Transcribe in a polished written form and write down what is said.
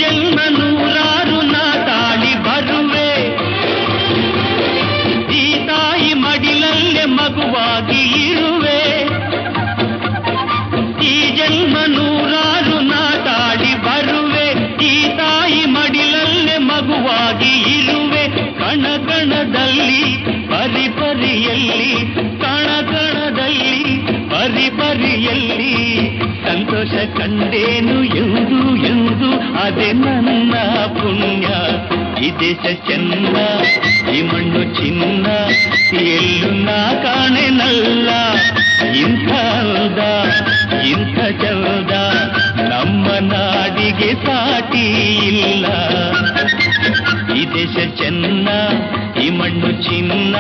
ಜನ್ಮ ನೂರಾರು ನಾ ತಾಳಿ ಬರುವೆ ಈ ತಾಯಿ ಮಡಿಲಲ್ಲೇ ಮಗುವಾಗಿ ಇರುವೆ ಈ ಜನ್ಮ ನೂರಾರು ನಾ ತಾಳಿ ಬರುವೆ ಈ ತಾಯಿ ಮಡಿಲಲ್ಲೇ ಮಗುವಾಗಿ ಇರುವೆ ಕಣ ಕಣದಲ್ಲಿ ಪರಿಪರಿಯಲ್ಲಿ ಕಣ ಕಣದಲ್ಲಿ ಪರಿಪರಿಯಲ್ಲಿ ಸಂತೋಷ ಕಂಡೇನು ಎಂದು ಎಂದು ಅದೇ ನನ್ನ ಪುಣ್ಯ ಈ ದೇಶ ಚೆನ್ನ ಈ ಮಣ್ಣು ಚಿನ್ನ ಎಲ್ಲೂ ನಾ ಕಾಣೆನಲ್ಲ ಇಂಥ ಅಂದ ಇಂಥ ಚಂದ ನಮ್ಮ ನಾಡಿಗೆ ಸಾಟಿ ಇಲ್ಲ ಈ ದೇಶ ಚೆನ್ನ ಈ ಮಣ್ಣು ಚಿನ್ನ